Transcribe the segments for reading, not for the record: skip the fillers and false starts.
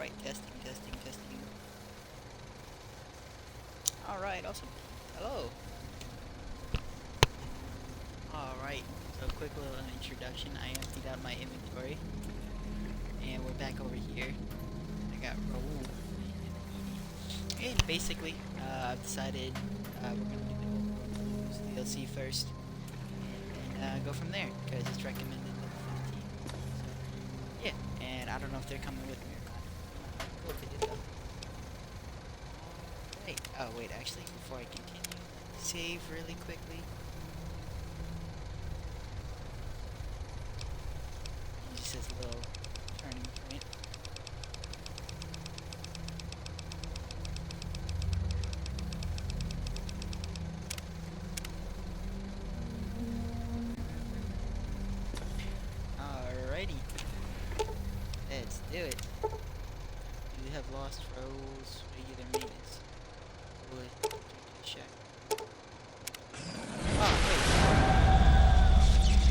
Alright, testing, testing, testing. Alright, awesome. Hello. Alright, so quick little introduction. I emptied out my inventory. And we're back over here. I got Raoul and Edie. And basically, I've decided we're going to do the whole World Blues DLC first. And then go from there, because it's recommended level 15. So, yeah, and I don't know if they're coming with me or not. Cool if they did though. Alright, oh wait, actually, before I continue, save really quickly. It just says little turning point. Alrighty, let's do it. You have lost Raoul's regular maintenance. Would do to check. Oh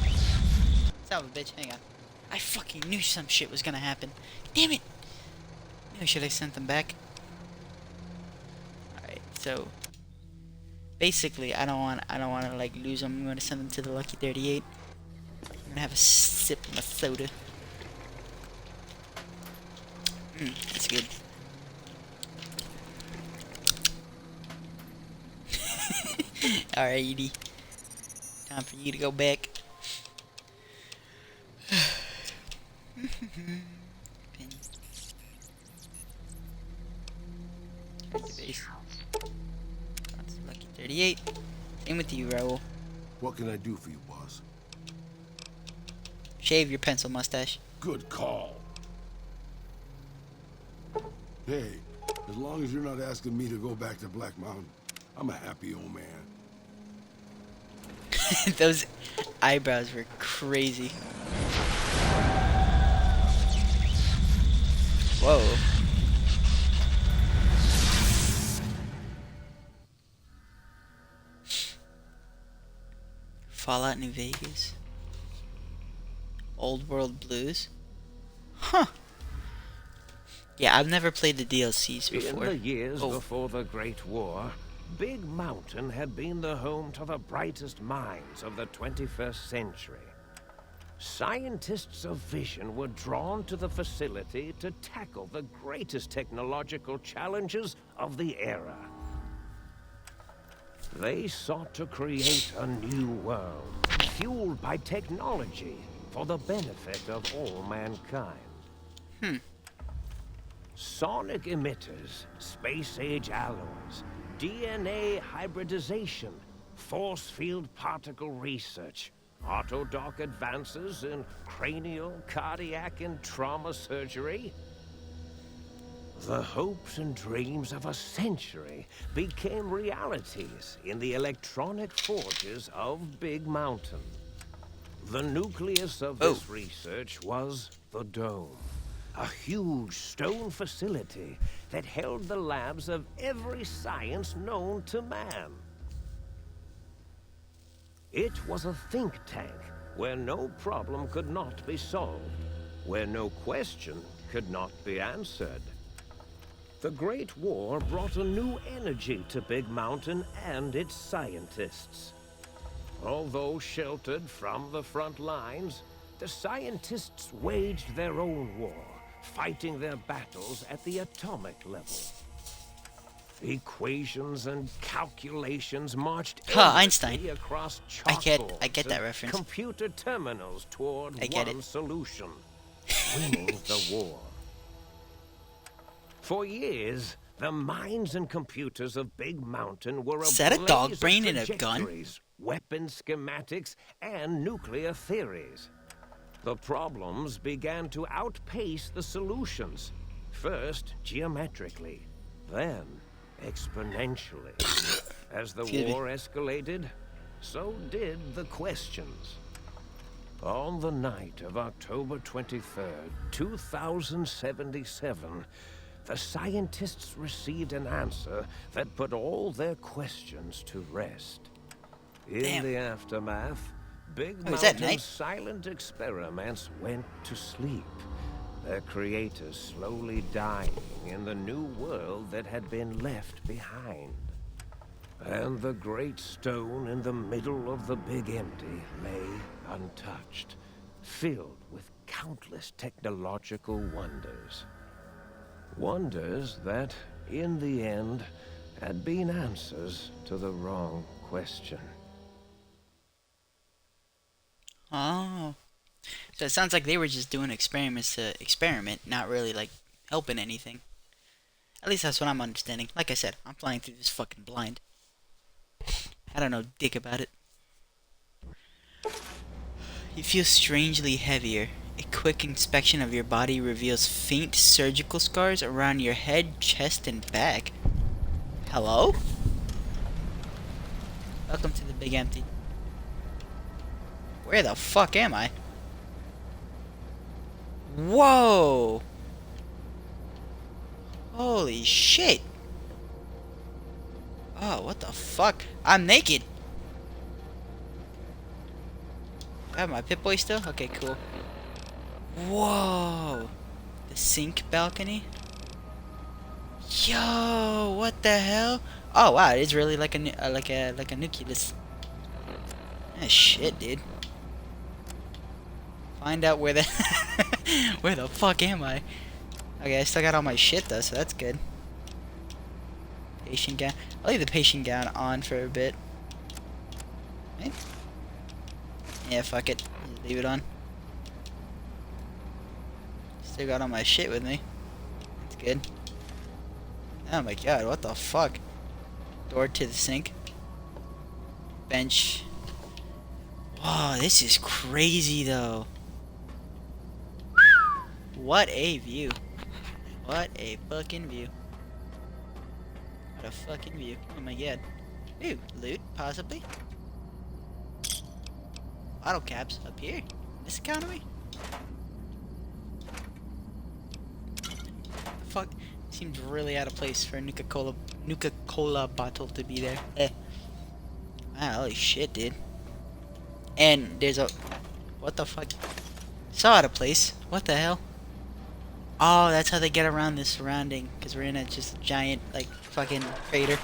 wait, son of a bitch, hang on. I fucking knew some shit was gonna happen. Damn it! Maybe should I sent them back? Alright, so basically I don't want to like lose them. I'm gonna send them to the Lucky 38. I'm gonna have a sip of my soda. That's good. Alrighty. Time for you to go back. Penny. Turn to base. That's Lucky 38. Same with you, Raoul. What can I do for you, boss? Shave your pencil mustache. Good call. Hey, as long as you're not asking me to go back to Black Mountain, I'm a happy old man. Those eyebrows were crazy. Whoa. Fallout New Vegas. Old World Blues. Huh. Yeah, I've never played the DLCs before. In the years before the Great War, Big Mountain had been the home to the brightest minds of the 21st century. Scientists of vision were drawn to the facility to tackle the greatest technological challenges of the era. They sought to create a new world, fueled by technology for the benefit of all mankind. Sonic emitters, space-age alloys, DNA hybridization, force field particle research, autodoc advances in cranial, cardiac, and trauma surgery. The hopes and dreams of a century became realities in the electronic forges of Big Mountain. The nucleus of this research was the Dome. A huge stone facility that held the labs of every science known to man. It was a think tank where no problem could not be solved, where no question could not be answered. The Great War brought a new energy to Big Mountain and its scientists. Although sheltered from the front lines, the scientists waged their own war, fighting their battles at the atomic level. Equations and calculations marched Einstein. across I get chalkboards that and reference. computer terminals toward I get one it. solution: winning the war. For years, the minds and computers of Big Mountain were Is that a dog ablaze of brain in a gun? trajectories, weapon schematics, and nuclear theories. The problems began to outpace the solutions, first geometrically, then exponentially. As the war escalated, so did the questions. On the night of October 23rd, 2077, the scientists received an answer that put all their questions to rest. In the aftermath, Big is that night? Mountain's silent experiments went to sleep. their creators slowly dying in the new world that had been left behind. And the great stone in the middle of the Big Empty lay untouched, filled with countless technological wonders. Wonders that, in the end, had been answers to the wrong question. Oh. So it sounds like they were just doing experiments to experiment, not really, like, helping anything. At least that's what I'm understanding. Like I said, I'm flying through this fucking blind. I don't know dick about it. You feel strangely heavier. A quick inspection of your body reveals faint surgical scars around your head, chest, and back. Hello? Welcome to the Big Empty. Where the fuck am I? Whoa! Holy shit! Oh, what the fuck? I'm naked! I have my Pip-Boy still? Okay, cool. Whoa! The sink balcony? Yo, what the hell? Oh wow, it's really like a nucleus. Ah, shit, dude. Find out where the where the fuck am I? Okay, I still got all my shit though, so that's good. Patient gown. I'll leave the patient gown on for a bit. Right? Yeah, fuck it. Just leave it on. Still got all my shit with me. That's good. Oh my god, what the fuck? Door to the sink. Bench. Wow, this is crazy though. What a view. What a fucking view. What a fucking view. Oh my god. Ooh, loot, possibly. Bottle caps up here. This economy? The fuck? Seems really out of place for a Nuka-Cola bottle to be there. Eh. Wow, holy shit, dude. And there's a... What the fuck? So out of place. What the hell? Oh, that's how they get around this surrounding. Because we're in a just giant, like, fucking crater.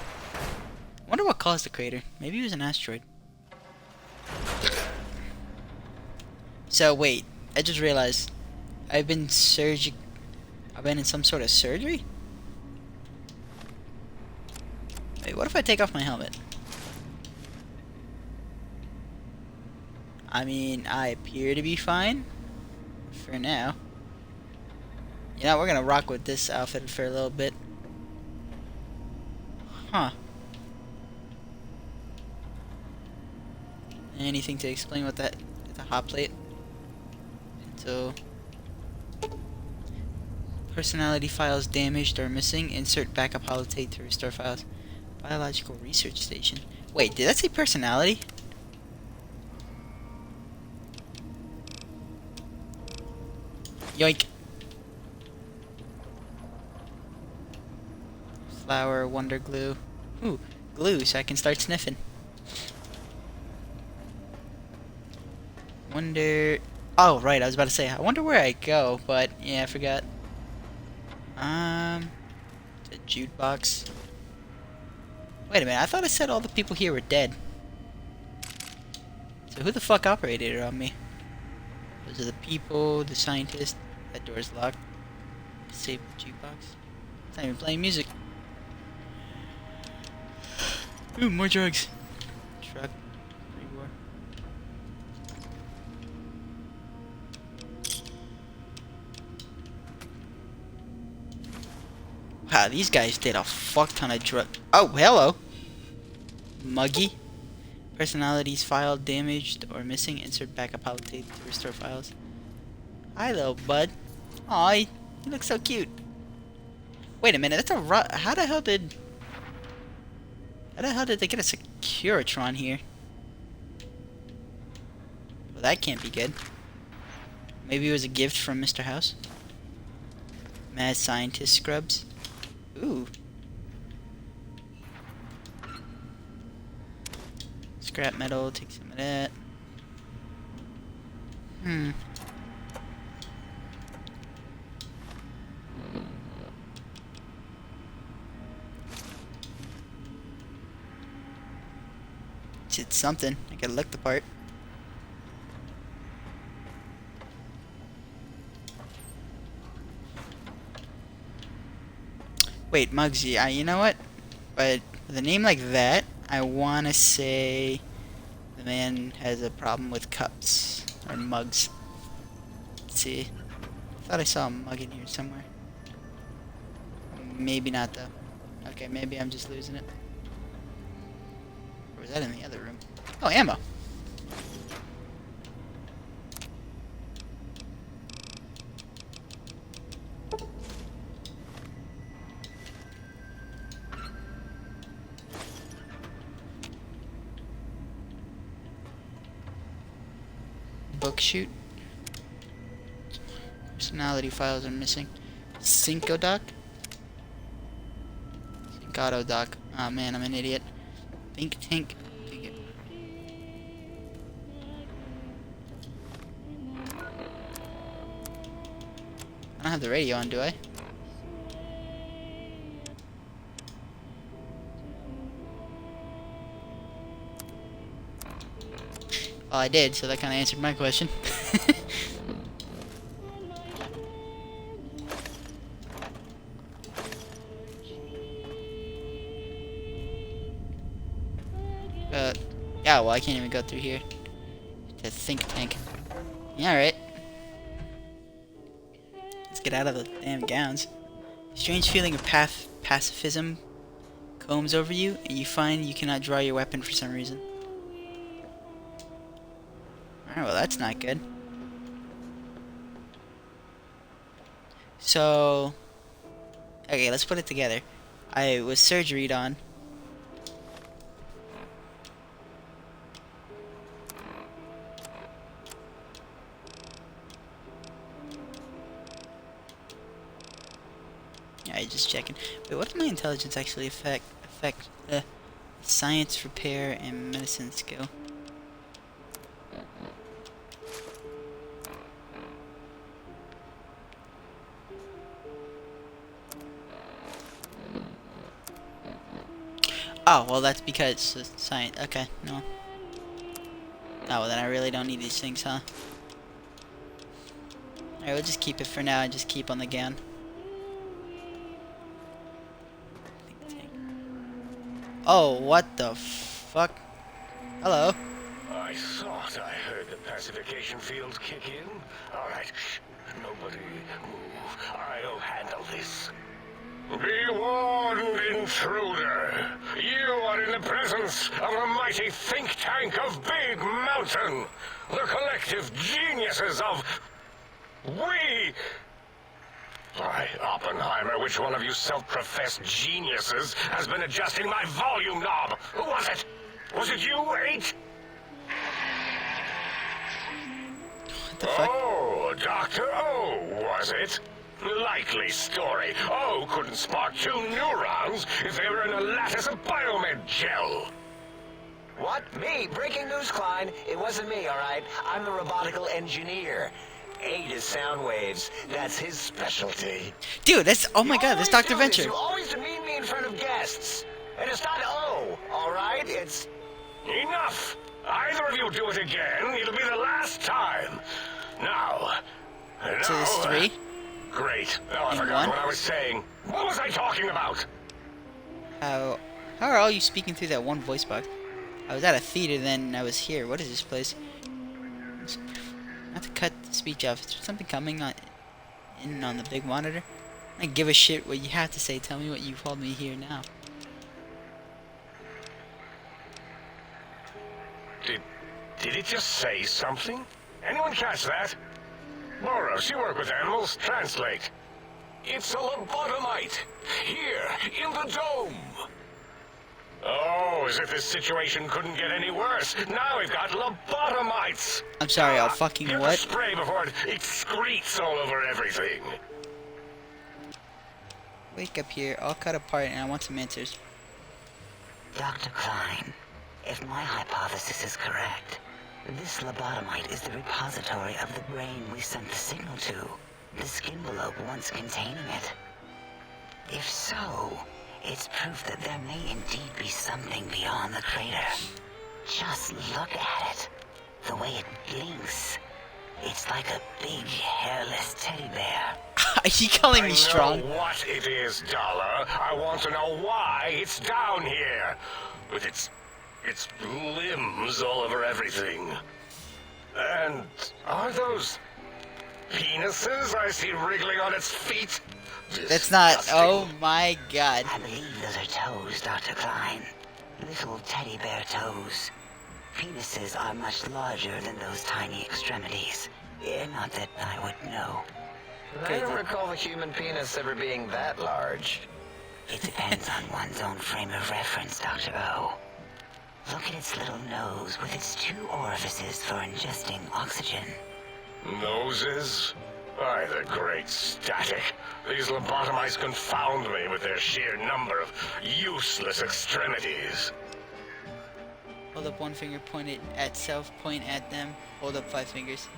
Wonder what caused the crater. Maybe it was an asteroid. So, wait. I just realized. I've been in some sort of surgery? Wait, what if I take off my helmet? I mean, I appear to be fine. For now. You know, we're gonna rock with this outfit for a little bit. Huh. Anything to explain what that... the hot plate? So... Personality files damaged or missing. Insert backup holotape to restore files. Biological research station. Wait, did that say personality? Yoink. Flower, wonder glue. Ooh, glue so I can start sniffing. Wonder... Oh, right, I was about to say, I wonder where I go, but yeah, I forgot. The jukebox. Wait a minute, I thought I said all the people here were dead. So who the fuck operated it on me? Those are the people, the scientist. That door's locked. Disable jukebox. It's not even playing music. Ooh, more drugs. Truck. Pre-war. Wow, these guys did a fuck ton of drug. Oh, hello. Muggy. Personalities file damaged or missing. Insert backup holotape to restore files. Hi, little bud. Aw, you look so cute. Wait a minute, that's a how the hell did they get a Securitron here? Well, that can't be good. Maybe it was a gift from Mr. House. Mad scientist scrubs. Ooh. Scrap metal, take some of that. It's something. I could look the part. Wait, Muggsy, you know what? But with a name like that, I want to say the man has a problem with cups or mugs. Let's see. I thought I saw a mug in here somewhere. Maybe not, though. Okay, maybe I'm just losing it. Or was that in the other room? Oh, ammo. Book shoot. Personality files are missing. Cinco doc? Cincato doc. Oh man, I'm an idiot. Think tank. I don't have the radio on, do I? Well, I did, so that kind of answered my question. Yeah, well, I can't even go through here. The think tank. Yeah, alright. Let's get out of the damn gowns. Strange feeling of pacifism combs over you, and you find you cannot draw your weapon for some reason. Alright, well, that's not good. So, okay, let's put it together. I was surgeried on. Alright, just checking. Wait, what does my intelligence actually affect? Science, repair, and medicine skill. Oh, well, that's because science. Okay, no. Oh, well, then I really don't need these things, huh? Alright, we'll just keep it for now and just keep on the gown. Oh, what the fuck? Hello. I thought I heard the pacification field kick in. All right, shh. Nobody move. I'll handle this. Be warned, intruder. You are in the presence of the mighty think tank of Big Mountain. The collective geniuses of... We... Why, Oppenheimer, which one of you self-professed geniuses has been adjusting my volume knob? Who was it? Was it you, 8? What the fuck? Oh, Dr. O, was it? Likely story. O couldn't spark 2 neurons if they were in a lattice of biomed gel. What? Me? Breaking news, Klein. It wasn't me, all right? I'm the robotical engineer. 8 is sound waves. That's his specialty. Dude, that's... Oh my god, that's Dr. Venture. You always demean me in front of guests. And it's not O, all right? It's... Enough! Either of you do it again, it'll be the last time. Now... So there's 3? Great. Now I And forgot 1? what I was saying. What was I talking about? How are all you speaking through that one voice box? I was at a theater, then I was here. What is this place? Not to cut the speech off. Is there something coming in on the big monitor? I don't give a shit what you have to say. Tell me what you called me here now. Did it just say something? Anyone catch that? Boros, you work with animals. Translate. It's a lobotomite. Here, in the dome. Oh, as if this situation couldn't get any worse. Now we've got lobotomites. I'm sorry, I'll fucking Get the what? spray before it excretes all over everything. Wake up here, all cut apart, and I want some answers. Dr. Klein, if my hypothesis is correct, this lobotomite is the repository of the brain we sent the signal to, the skinvelope once containing it. If so, it's proof that there may indeed be something beyond the crater. Just look at it. The way it blinks. It's like a big, hairless teddy bear. Are you calling me strong? I know what it is, Dollar. I want to know why it's down here. With its limbs all over everything. And are those penises I see wriggling on its feet? That's not. Disgusting. Oh my god. I believe those are toes, Dr. Klein. Little teddy bear toes. Penises are much larger than those tiny extremities. Not that I would know. I don't recall the human penis ever being that large. It depends on one's own frame of reference, Dr. O. Look at its little nose with its 2 orifices for ingesting oxygen. Noses? By the great static. These lobotomites confound me with their sheer number of useless extremities. Hold up one finger, point it at self, point at them, hold up 5 fingers.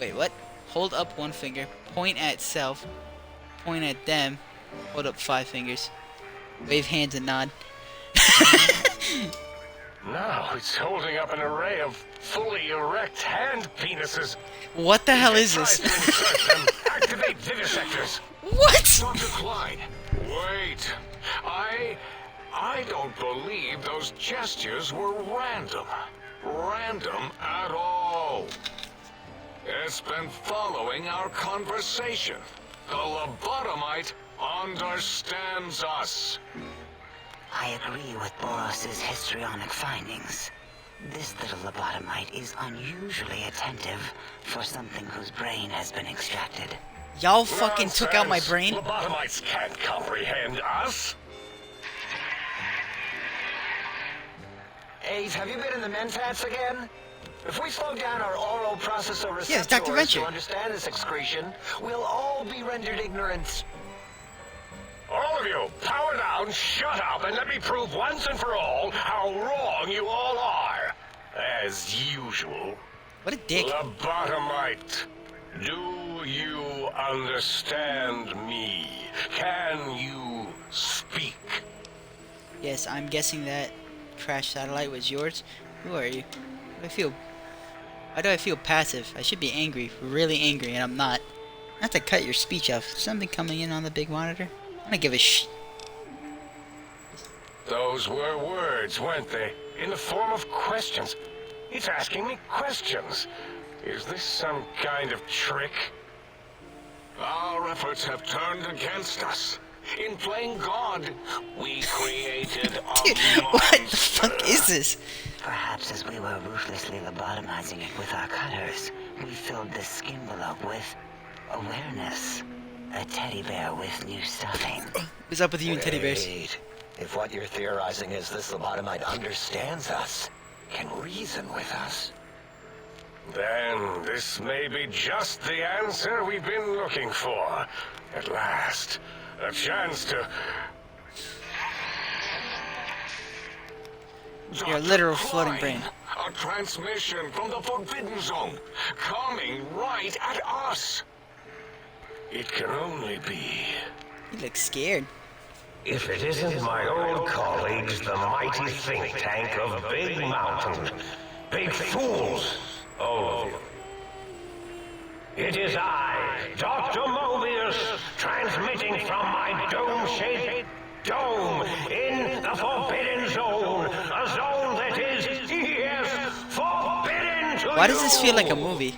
Wait, what? Hold up one finger, point at self, point at them, hold up 5 fingers. Wave hands and nod. Now it's holding up an array of fully erect hand penises. What the hell is Tries this? to insert them. Activate vivisectors. What? Dr. Klein, wait. I don't believe those gestures were random. Random at all. It's been following our conversation. The lobotomite understands us. I agree with Boros's histrionic findings. This little lobotomite is unusually attentive for something whose brain has been extracted. Y'all fucking took out my Nonsense. brain? Lobotomites can't comprehend us. Abe, have you been in the mentats again? If we slow down our oral processor receptors Yes, Dr. Venture. to understand this excretion, we'll all be rendered ignorant. All of you, power down, shut up, and let me prove once and for all how wrong you all are. As usual. What a dick. Lobotomite, do you understand me? Can you speak? Yes, I'm guessing that crash satellite was yours. Who are you? Why do I feel passive? I should be angry, really angry, and I'm not. I have to cut your speech off. Something coming in on the big monitor? I don't give a Those were words, weren't they? In the form of questions. It's asking me questions. Is this some kind of trick? Our efforts have turned against us. In playing God, we created a Dude, what the fuck monster. is this? Perhaps as we were ruthlessly lobotomizing it with our cutters, we filled the skin envelope with awareness. A teddy bear with new stuffing. What's up with you and teddy bears? Wait. If what you're theorizing is this lobotomite understands us, can reason with us, then this may be just the answer we've been looking for. At last, a chance to... You're a literal floating brain. A transmission from the Forbidden Zone, coming right at us. It can only be... You look scared. If it isn't my old colleagues, the mighty think tank of Big Mountain. Big fools, all of you. It is I, Dr. Mobius, transmitting from my dome-shaped dome in the Forbidden Zone. A zone that is, yes, forbidden to Why does this feel like a you. movie?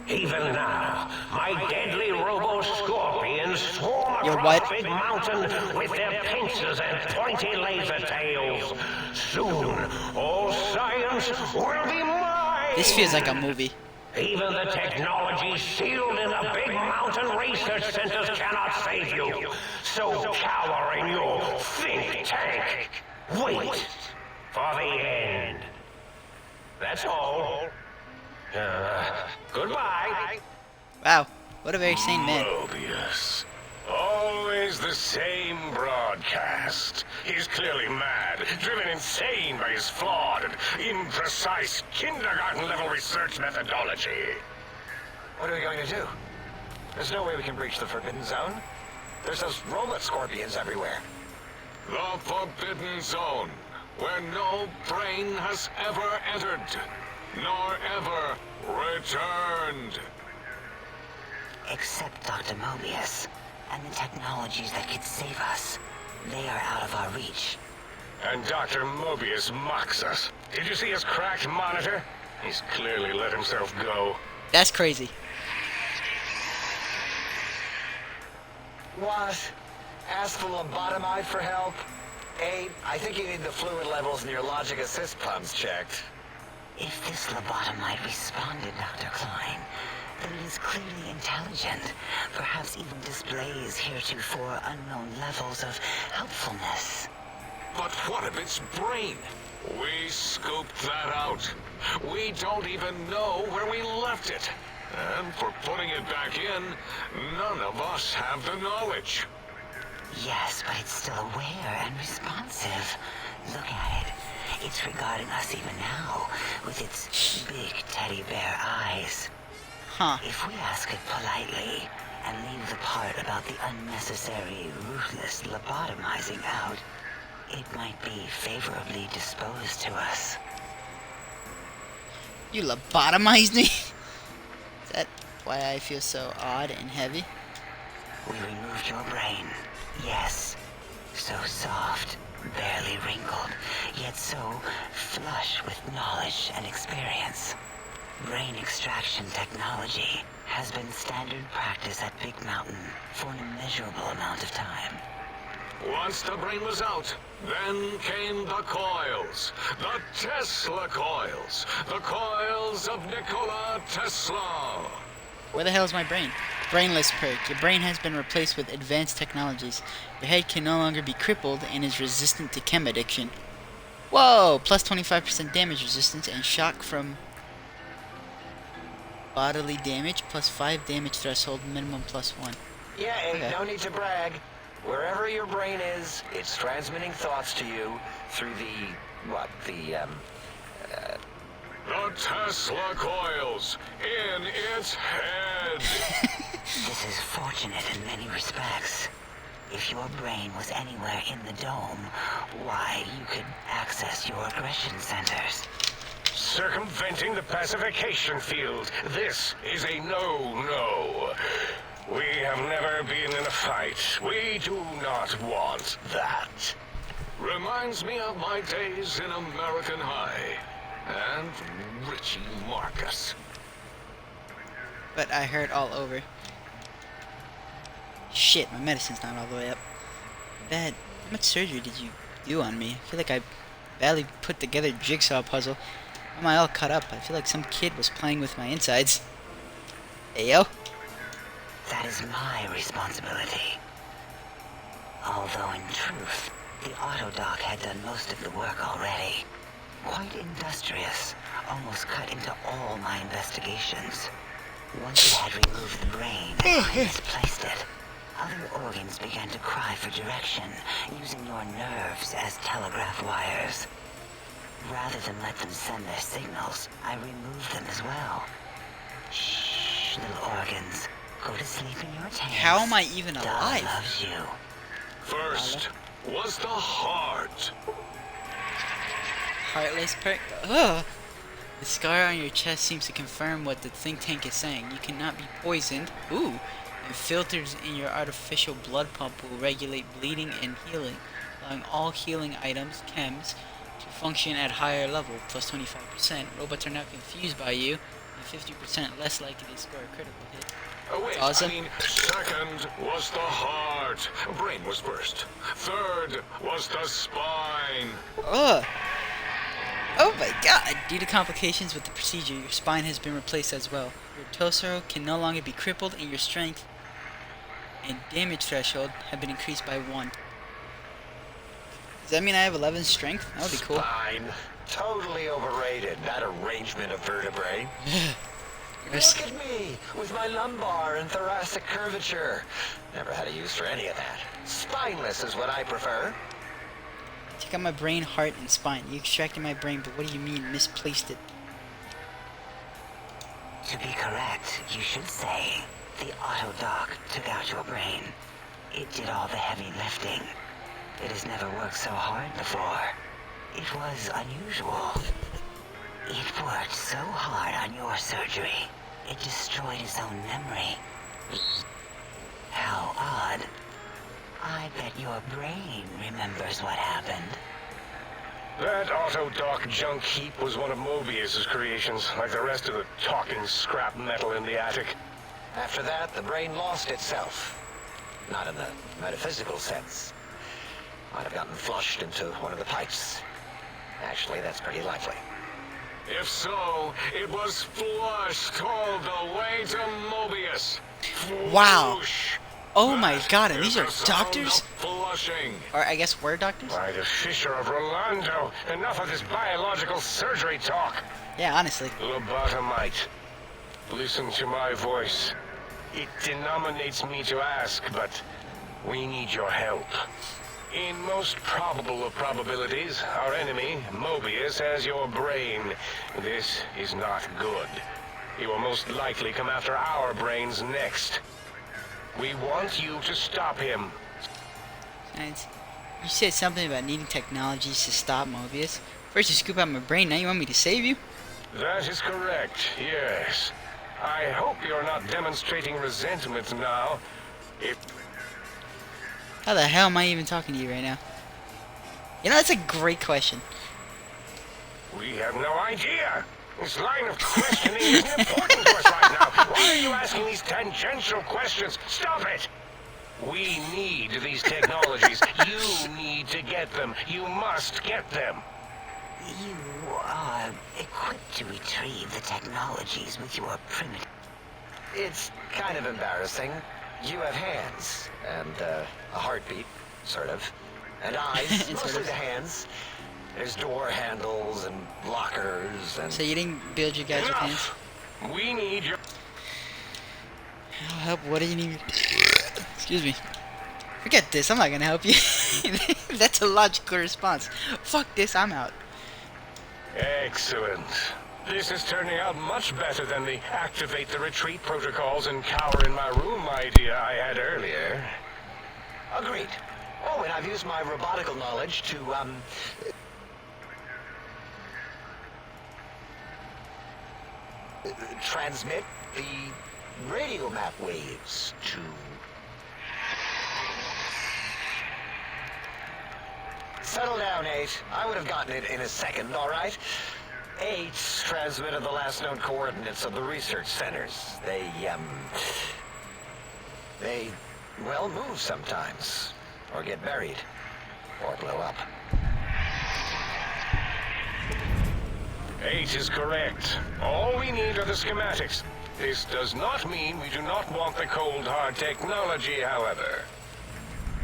Even now, my deadly robo-scorpions swarm Yo, across what? Big Mountain with their pincers and pointy laser tails. Soon, all science will be mine. This feels like a movie. Even the technology sealed in the Big Mountain research centers cannot save you. So cower in your think tank. Wait for the end. That's all. Goodbye. Wow, what a very sane man. Mobius. Always the same broadcast. He's clearly mad, driven insane by his flawed and imprecise kindergarten-level research methodology. What are we going to do? There's no way we can breach the Forbidden Zone. There's those robot scorpions everywhere. The Forbidden Zone. where no brain has ever entered, nor ever returned. Except Dr. Mobius and the technologies that could save us. They are out of our reach. And Dr. Mobius mocks us. Did you see his cracked monitor? He's clearly let himself go. That's crazy. What? Ask the lobotomite for help? Abe, I think you need the fluid levels in your logic assist pumps checked. If this lobotomite responded, Dr. Klein, then it is clearly intelligent, perhaps even displays heretofore unknown levels of helpfulness. But what of its brain? We scooped that out. We don't even know where we left it. And for putting it back in, none of us have the knowledge. Yes, but it's still aware and responsive. Look at it. It's regarding us even now, with its big teddy bear eyes. Huh. If we ask it politely, and leave the part about the unnecessary, ruthless lobotomizing out, it might be favorably disposed to us. You lobotomized me? Is that why I feel so odd and heavy? We removed your brain. Yes. So soft, barely wrinkled, yet so flush with knowledge and experience. Brain extraction technology has been standard practice at Big Mountain for an immeasurable amount of time. Once the brain was out, then came the coils. The Tesla coils. The coils of Nikola Tesla. Where the hell is my brain? Brainless perk. Your brain has been replaced with advanced technologies. Your head can no longer be crippled and is resistant to chem addiction. Whoa! Plus 25% damage resistance and shock from bodily damage. Plus 5 damage threshold, minimum plus 1. Yeah, Abe, Okay. no need to brag. Wherever your brain is, it's transmitting thoughts to you through the Tesla coils in its head. This is fortunate in many respects. If your brain was anywhere in the dome, why, you could access your aggression centers. Circumventing the pacification field. This is a no-no. We have never been in a fight. We do not want that. Reminds me of my days in American High. And Richie Marcus. But I hurt all over. Shit, my medicine's not all the way up. Bad. How much surgery did you do on me? I feel like I barely put together a jigsaw puzzle. How am I all cut up? I feel like some kid was playing with my insides. Hey, yo. That is my responsibility. Although in truth, the Autodoc had done most of the work already. Quite industrious, almost cut into all my investigations. Once it had removed the brain and misplaced it, other organs began to cry for direction, using your nerves as telegraph wires. Rather than let them send their signals, I removed them as well. Shh, little organs. Go to sleep in your tanks. How am I even Doug alive? loves you. First was the heart. Heartless perk. Ugh. The scar on your chest seems to confirm what the think tank is saying. You cannot be poisoned. Ooh. And filters in your artificial blood pump will regulate bleeding and healing, allowing all healing items, chems, to function at higher level, plus 25%. Robots are now confused by you, and 50% less likely to score a critical hit. Oh, wait, Awesome. I mean, second was the heart. Brain was first. Third was the spine. Ugh. Oh my god! Due to complications with the procedure, your spine has been replaced as well. Your torso can no longer be crippled, and your strength and damage threshold have been increased by 1. Does that mean I have 11 strength? That would be cool. spine. Totally overrated, that arrangement of vertebrae. Yes. Look at me, with my lumbar and thoracic curvature. Never had a use for any of that. Spineless is what I prefer. Check out my brain, heart, and spine. You extracted my brain, but what do you mean misplaced it? To be correct, you should say, the Autodoc took out your brain. It did all the heavy lifting. It has never worked so hard before. It was unusual. It worked so hard on your surgery, it destroyed his own memory. How odd. I bet your brain remembers what happened. That Autodoc junk heap was one of Mobius's creations, like the rest of the talking scrap metal in the attic. After that, the brain lost itself. Not in the metaphysical sense. Might have gotten flushed into one of the pipes. Actually, that's pretty likely. If so, it was flushed all the way to Mobius. Wow. Whoosh. Oh my That god, and is these are the sound doctors? of flushing. Or I guess we're doctors? By the Fisher of Rolando. Enough of this biological surgery talk. Yeah, honestly. Lobotomite. Listen to my voice. It denominates me to ask, but we need your help. In most probable of probabilities, our enemy, Mobius, has your brain. This is not good. He will most likely come after our brains next. We want you to stop him. Science. You said something about needing technologies to stop Mobius. First you scoop out my brain, now you want me to save you? That is correct, yes. I hope you're not demonstrating resentment now. If How the hell am I even talking to you right now? You know, that's a great question. we have no idea. This line of questioning isn't important to us right now. Why are you asking these tangential questions? Stop it! We need these technologies. You need to get them. You must get them. You are equipped to retrieve the technologies with your primitive... It's kind of embarrassing. You have hands, and a heartbeat, sort of. And eyes, Sort mostly of. the hands. There's door handles and lockers and... So you didn't build your guys with hands? Enough. We need your... I'll help, what do you need? Excuse me. Forget this, I'm not gonna help you. That's a logical response. Fuck this, I'm out. Excellent. This is turning out much better than the activate the retreat protocols and cower in my room idea I had earlier. Agreed. Oh, and I've used my robotical knowledge to, transmit the radio map waves to... Settle down, 8. I would have gotten it in a second, all right? 8's transmitted the last known coordinates of the research centers. They, well, move sometimes. Or get buried. Or blow up. 8 is correct. All we need are the schematics. This does not mean we do not want the cold hard technology, however.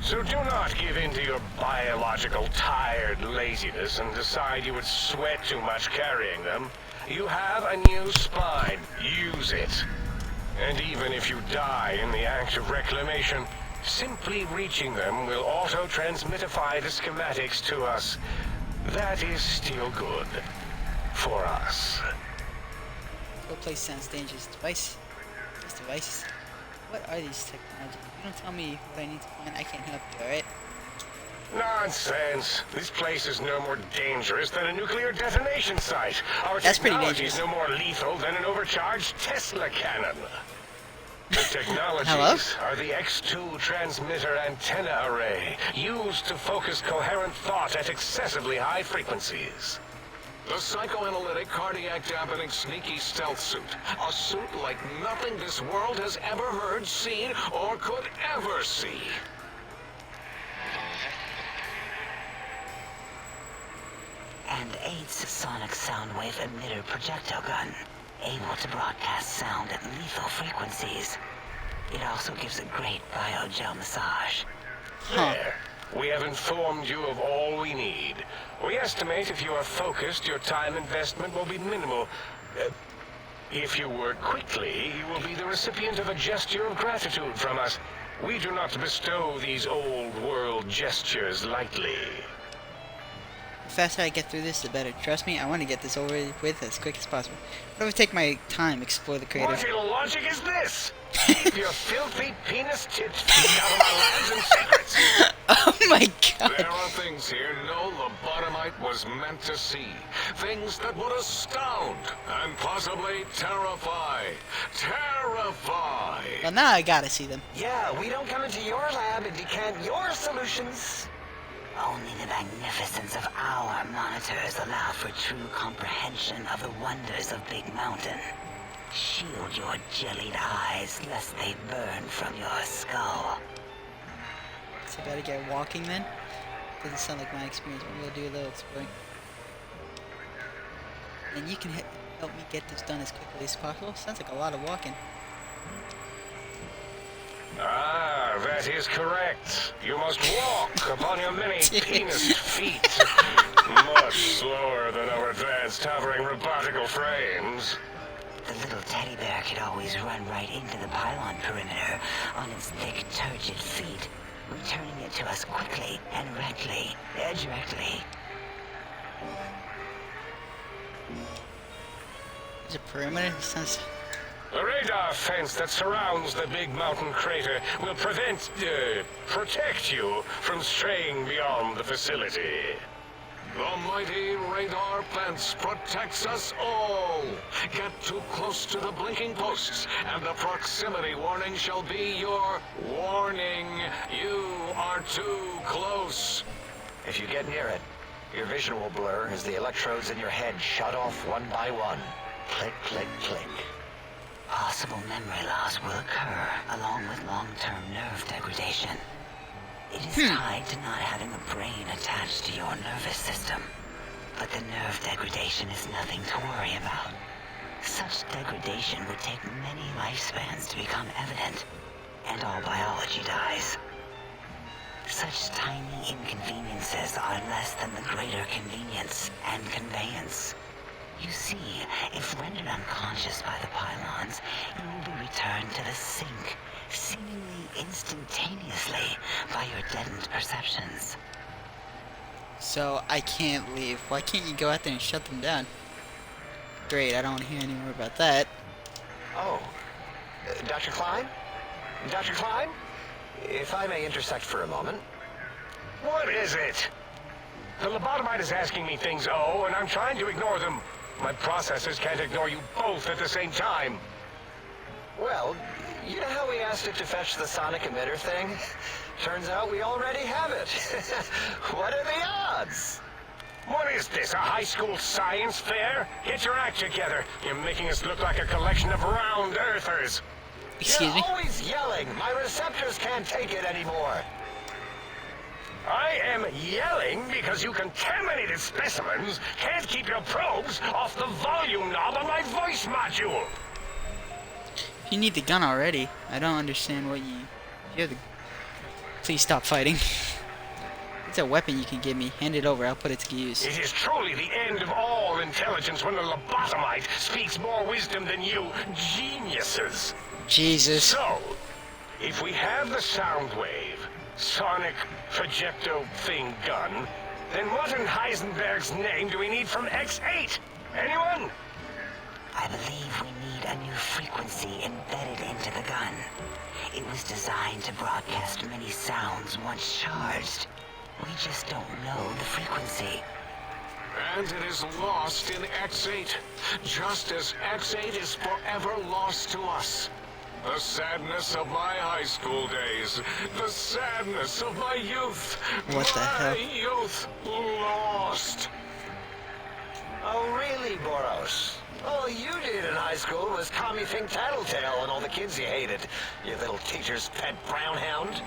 So do not give in to your biological tired laziness and decide you would sweat too much carrying them. You have a new spine. Use it. And even if you die in the act of reclamation, simply reaching them will auto-transmitify the schematics to us. That is still good. For us. Go place sounds dangerous. These devices. What are these technologies? If you don't tell me what I need to find, I can't help you, alright? Nonsense. This place is no more dangerous than a nuclear detonation site. Our That's pretty technology is dangerous. no more lethal than an overcharged Tesla cannon. The technologies Hello? are the X2 transmitter antenna array, used to focus coherent thought at excessively high frequencies. The psychoanalytic, cardiac dampening, sneaky stealth suit. A suit like nothing this world has ever heard, seen, or could ever see. And 8's sonic sound wave emitter projectile gun, able to broadcast sound at lethal frequencies. It also gives a great biogel massage. Huh. There. We have informed you of all we need. We estimate if you are focused, your time investment will be minimal. If you work quickly, you will be the recipient of a gesture of gratitude from us. We do not bestow these old world gestures lightly. The faster I get through this, the better. Trust me, I want to get this over with as quick as possible. What if I take my time, explore the What creative? logic is this? Keep your filthy penis tipped feet out of my lands and secrets. Oh my god. There are things here no lobotomite was meant to see. Things that would astound and possibly terrify. Terrify! Well, now I gotta see them. Yeah, we don't come into your lab and decant your solutions. Only the magnificence of our monitors allow for true comprehension of the wonders of Big Mountain. Shield your jellied eyes lest they burn from your skull. So I gotta get walking then? Doesn't sound like my experience. Maybe I'll do a little exploring. And you can help me get this done as quickly as possible. Sounds like a lot of walking. Ah, that is correct. You must walk upon your many penis feet. Much slower than our advanced hovering robotical frames. The little teddy bear could always run right into the pylon perimeter on its thick, turgid feet, returning it to us quickly and directly. There's a perimeter? Sounds... The radar fence that surrounds the Big Mountain crater will protect you from straying beyond the facility. The mighty radar fence protects us all. Get too close to the blinking posts, and the proximity warning shall be your warning. You are too close. If you get near it, your vision will blur as the electrodes in your head shut off one by one. Click, click, click. Possible memory loss will occur along with long-term nerve degradation. It is tied to not having a brain attached to your nervous system. But the nerve degradation is nothing to worry about. Such degradation would take many lifespans to become evident, and all biology dies. Such tiny inconveniences are less than the greater convenience and conveyance. You see, if rendered unconscious by the pylons, you will be returned to the sink, seemingly instantaneously by your deadened perceptions. So I can't leave. Why can't you go out there and shut them down? Great, I don't want to hear any more about that. Oh, Dr. Klein? Dr. Klein? If I may intersect for a moment. What is it? The lobotomite is asking me things, and I'm trying to ignore them. My processors can't ignore you both at the same time. Well, you know how we asked it to fetch the sonic emitter thing? Turns out we already have it. What are the odds? What is this, a high school science fair? Get your act together. You're making us look like a collection of round earthers. Excuse me? You're always yelling. My receptors can't take it anymore. I am yelling because you contaminated specimens can't keep your probes off the volume knob on my voice module. You need the gun already. I don't understand what you... You're the... Please stop fighting. It's a weapon you can give me. Hand it over. I'll put it to use. It is truly the end of all intelligence when the lobotomite speaks more wisdom than you geniuses. Jesus. So, if we have the sound wave, sonic projecto thing gun, then what in Heisenberg's name do we need from X8? Anyone? I believe we need a new frequency embedded into the gun. It was designed to broadcast many sounds once charged. We just don't know the frequency. And it is lost in X8, just as X8 is forever lost to us. The sadness of my high school days. The sadness of my youth. What the hell? My youth lost. Oh, really, Boros? All you did in high school was Tommy Fink Tattletale and all the kids you hated. You little teacher's pet brown hound.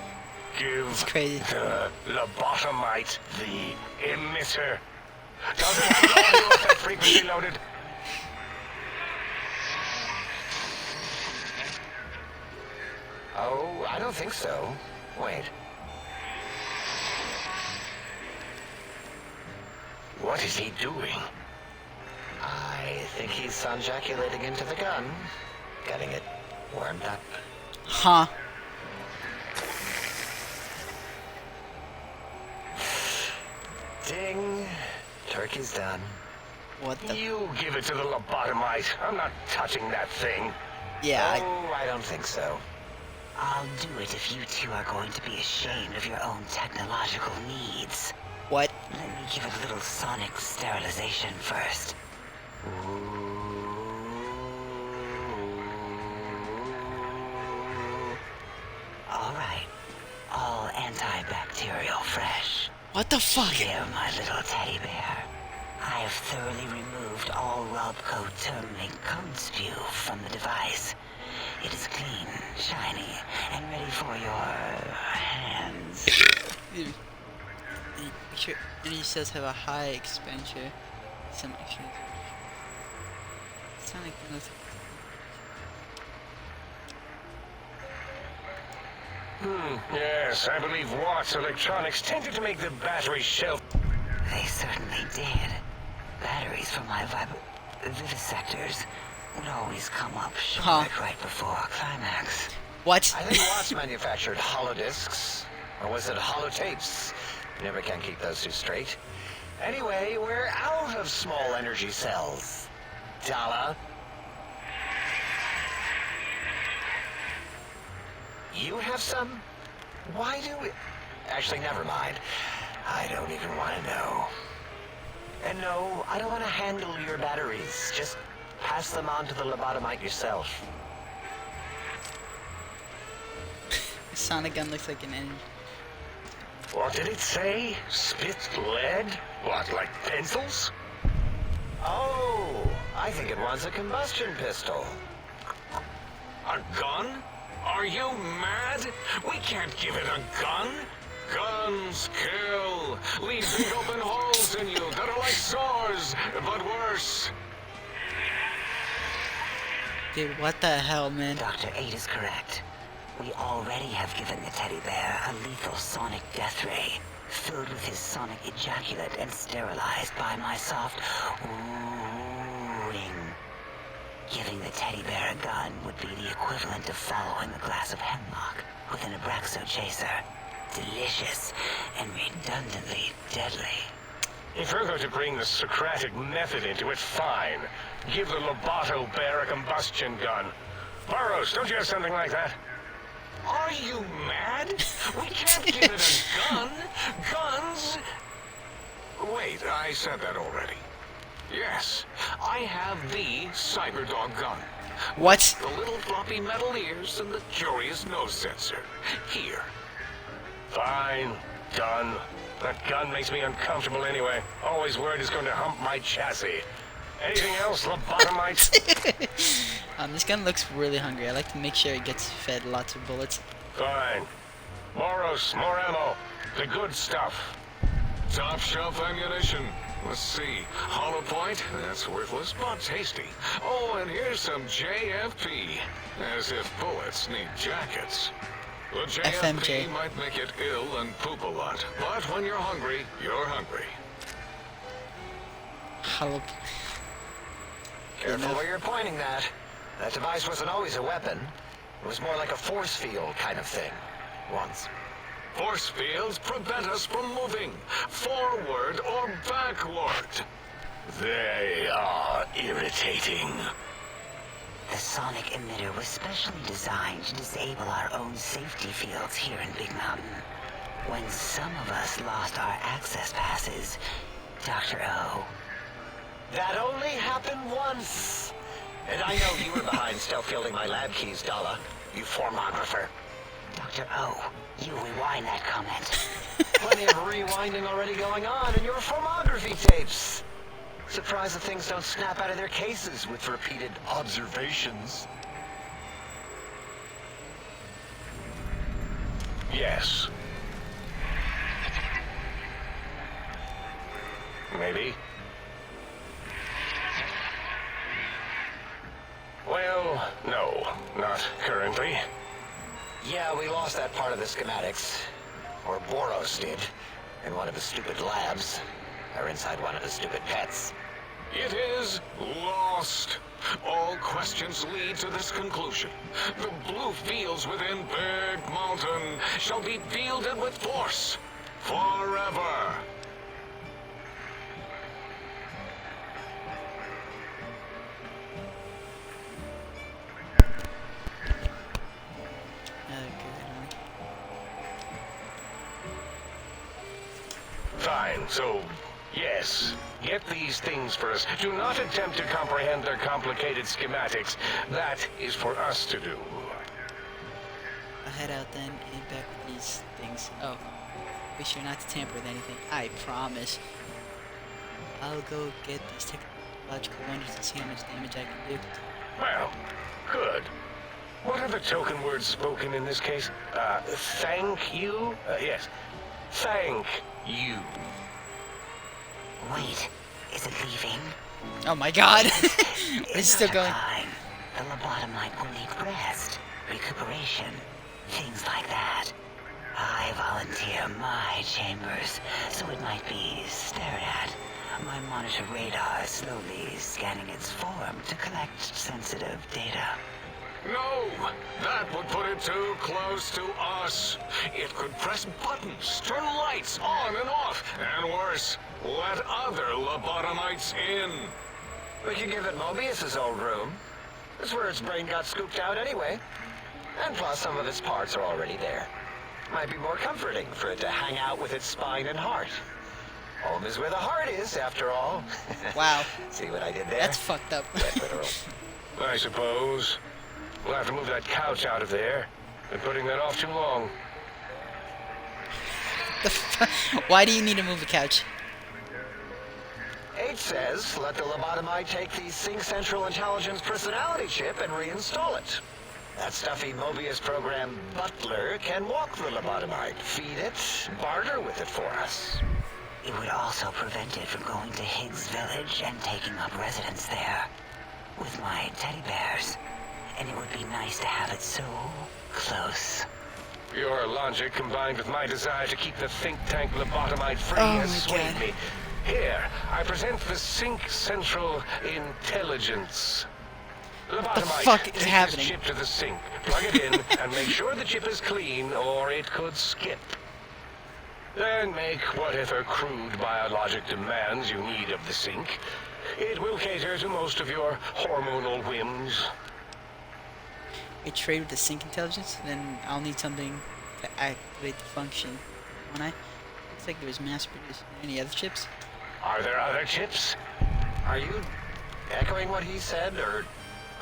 Give Crazy. the lobotomite the emitter. Does it have the audio effect frequency loaded? Oh, I don't think so. Wait. What is he doing? I think he's sonjaculating into the gun. Getting it warmed up. Huh. Ding. Turkey's done. What the... You give it to the lobotomite. I'm not touching that thing. Yeah, Oh, I don't think so. I'll do it if you two are going to be ashamed of your own technological needs. what? Let me give it a little sonic sterilization first. Alright. All antibacterial fresh. What the fuck? Here, my little teddy bear. I have thoroughly removed all Robco terminate code spew from the device. It is clean, shiny, and ready for your hands. Dude, sure, energy cells have a high expenditure. Some extra. Sonic knows. Yes, I believe Watts Electronics tended to make the battery shelf. They certainly did. Batteries for my vivisectors would always come up short right before climax. What? I think Watts manufactured holodiscs. Or was it holotapes? Never can keep those two straight. Anyway, we're out of small energy cells. Dala. You have some? Why do we... Actually, never mind. I don't even want to know. And no, I don't want to handle your batteries. Just pass them on to the lobotomite yourself. The sonic gun looks like an energy. What did it say? Spit lead? What, like pencils? Oh, I think it wants a combustion pistol. A gun? Are you mad? We can't give it a gun. Guns kill. Leave big open holes in you that are like sores, but worse. Dude, what the hell, man? Dr. 8 is correct. We already have given the teddy bear a lethal sonic death ray, filled with his sonic ejaculate and sterilized by my soft wooing. Giving the teddy bear a gun would be the equivalent of following a glass of hemlock with an Abraxo chaser. Delicious and redundantly deadly. If you're going to bring the Socratic method into it, fine. Give the Loboto bear a combustion gun. Burroughs, don't you have something like that? Are you mad? We can't give it a gun. Guns... Wait, I said that already. Yes, I have the Cyberdog gun. What? The little floppy metal ears and the curious nose sensor. Here. Fine. Gun. That gun makes me uncomfortable anyway. Always worried it's going to hump my chassis. Anything else, lobotomite? This gun looks really hungry. I like to make sure it gets fed lots of bullets. Fine. Moros, more ammo. The good stuff. Top shelf ammunition. Let's see. Hollow point? That's worthless, but tasty. Oh, and here's some JFP. As if bullets need jackets. The JFP FMJ. might make it ill and poop a lot, but when you're hungry, you're hungry. Hollow. Careful where you're pointing that. That device wasn't always a weapon. It was more like a force field kind of thing. Once. Force fields prevent us from moving forward or backward. They are irritating. The sonic emitter was specially designed to disable our own safety fields here in Big Mountain. When some of us lost our access passes, Dr. O. That only happened once. And I know you were behind stealth fielding my lab keys, Dala. You formographer. Dr. O, you rewind that comment. Plenty of rewinding already going on in your formography tapes. Surprised the things don't snap out of their cases with repeated observations. Yes. Maybe. Well, no, not currently. Yeah, we lost that part of the schematics. Or Boros did. In one of his stupid labs. Or inside one of his stupid pets. It is lost. All questions lead to this conclusion. The blue fields within Big Mountain shall be fielded with force. Forever. So, yes, get these things for us. Do not attempt to comprehend their complicated schematics. That is for us to do. I'll head out then and back with these things. Oh, be sure not to tamper with anything. I promise. I'll go get these technological wonders and see how much damage I can do. Well, good. What are the token words spoken in this case? Thank you? Yes. Thank you. Wait, is it leaving? Oh my god! It's still Dr. going. Klein, the lobotomite will need rest, recuperation, things like that. I volunteer my chambers, so it might be stared at. My monitor radar is slowly scanning its form to collect sensitive data. No! That would put it too close to us. It could press buttons, turn lights on and off, and worse, let other lobotomites in. We could give it Mobius's old room. That's where its brain got scooped out anyway. And plus, some of its parts are already there. Might be more comforting for it to hang out with its spine and heart. Home is where the heart is, after all. Wow. See what I did there? That's fucked up. Quite literal. I suppose. We'll have to move that couch out of there. Been putting that off too long. Why do you need to move the couch? H says, let the lobotomite take the Sync Central Intelligence personality chip and reinstall it. That stuffy Mobius program butler can walk the lobotomite, feed it, barter with it for us. It would also prevent it from going to Higgs Village and taking up residence there with my teddy bears. And it would be nice to have it so close. Your logic combined with my desire to keep the think tank lobotomite free Oh has my swayed God. me. Here, I present the Sync Central Intelligence. Lobotomite, fuck is take happening? this chip to the sink, plug it in, and make sure the chip is clean, or it could skip. Then make whatever crude biologic demands you need of the sink. It will cater to most of your hormonal whims. I trade with the sync intelligence, then I'll need something to activate the function. Won't I? Looks like there was mass produced. Any other chips? Are there other chips? Are you echoing what he said, or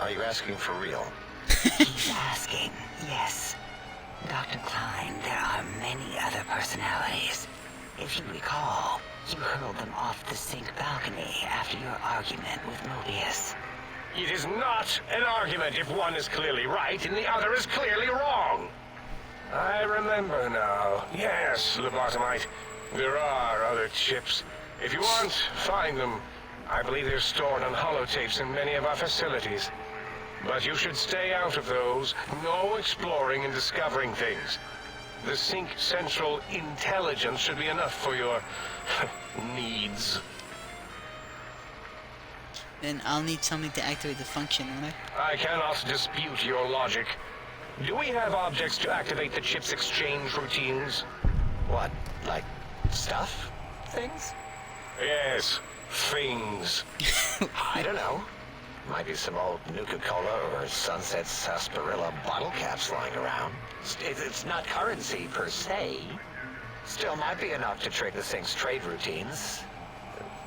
are you asking for real? He's asking, yes. Dr. Klein, there are many other personalities. If you recall, you hurled them off the sink balcony after your argument with Mobius. It is not an argument if one is clearly right and the other is clearly wrong. I remember now. Yes, lobotomite. There are other chips. If you want, find them. I believe they're stored on holotapes in many of our facilities. But you should stay out of those. No exploring and discovering things. The Sync Central Intelligence should be enough for your needs. Then I'll need something to activate the function, won't I? I cannot dispute your logic. Do we have objects to activate the chip's exchange routines? What, like stuff? Things? Yes, things. I don't know. Might be some old Nuka-Cola or Sunset Sarsaparilla bottle caps lying around. It's not currency per se. Still might be enough to trick the Sync's trade routines.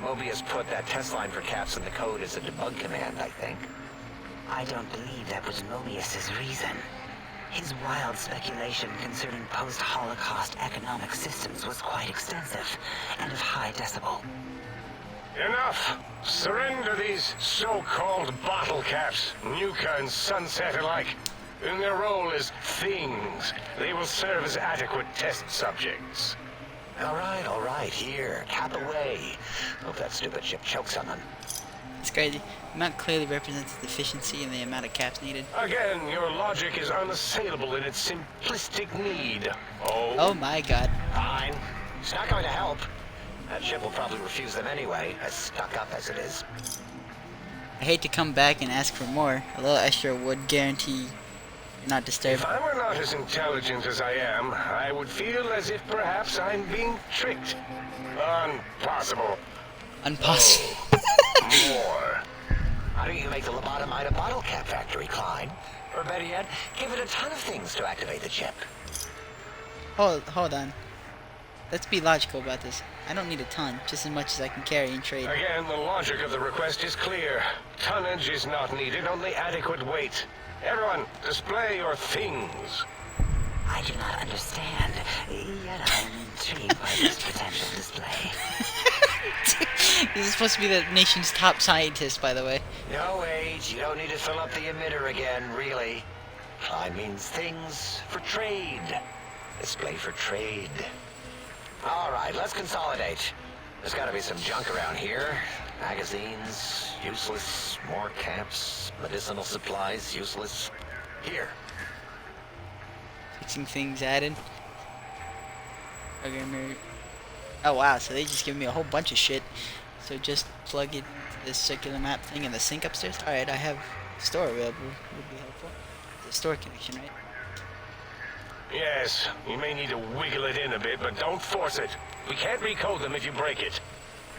Mobius put that test line for caps in the code as a debug command, I think. I don't believe that was Mobius's reason. His wild speculation concerning post-Holocaust economic systems was quite extensive and of high decibel. Enough! Surrender these so-called bottle caps, Nuka and Sunset alike. In their role as things, they will serve as adequate test subjects. All right, here, cap away. Hope that stupid chip chokes on them. It's crazy. The amount clearly represents the efficiency and the amount of caps needed. Again, your logic is unassailable in its simplistic need. Oh my god. Fine. It's not going to help. That chip will probably refuse them anyway, as stuck up as it is. I hate to come back and ask for more. A little extra would guarantee you're not disturbed. If I were not as intelligent as I am, I would feel as if perhaps I'm being tricked. Impossible. Impossible. More. Why don't you make the lobotomite a bottle cap factory, Klein? Or better yet, give it a ton of things to activate the chip. Hold on. let's be logical about this. I don't need a ton, just as much as I can carry and trade. Again, the logic of the request is clear. Tonnage is not needed, only adequate weight. Everyone, display your things. I do not understand, yet I am intrigued by this potential display. This is supposed to be the nation's top scientist, by the way. No, Age, you don't need to fill up the emitter again, really. Klein means things for trade. Display for trade. All right, let's consolidate. There's got to be some junk around here. Magazines, useless. More camps, medicinal supplies, useless. Here. Fixing things added. Programmer. Oh wow, so they just give me a whole bunch of shit. So just plug it into this circular map thing in the sink upstairs. Alright, I have store available. Would be helpful. The store connection, right? Yes, you may need to wiggle it in a bit, but don't force it. We can't recode them if you break it.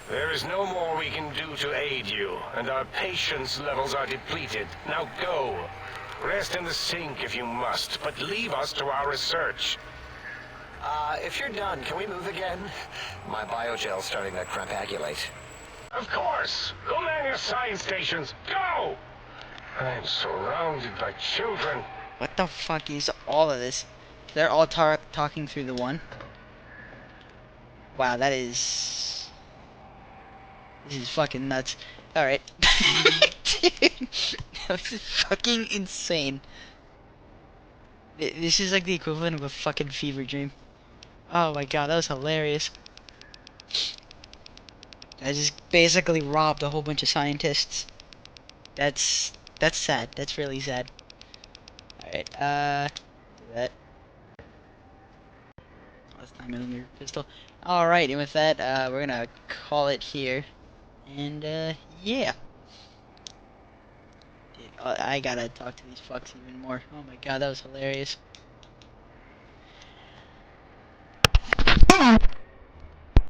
There is no more we can do to aid you, and our patience levels are depleted. Now go. Rest in the sink if you must, but leave us to our research. If you're done, can we move again? My biogel's starting to crampagulate. Of course! Go man your science stations! Go! I'm surrounded by children. What the fuck is all of this? They're all talking through the one. Wow, that is... This is fucking nuts. Alright. Dude, that was fucking insane. This is like the equivalent of a fucking fever dream. Oh my god, that was hilarious. I just basically robbed a whole bunch of scientists. That's sad. That's really sad. Alright, do that. That's 9mm pistol. Alright, and with that, we're gonna call it here. And, yeah. Dude, I gotta talk to these fucks even more. Oh my god, that was hilarious.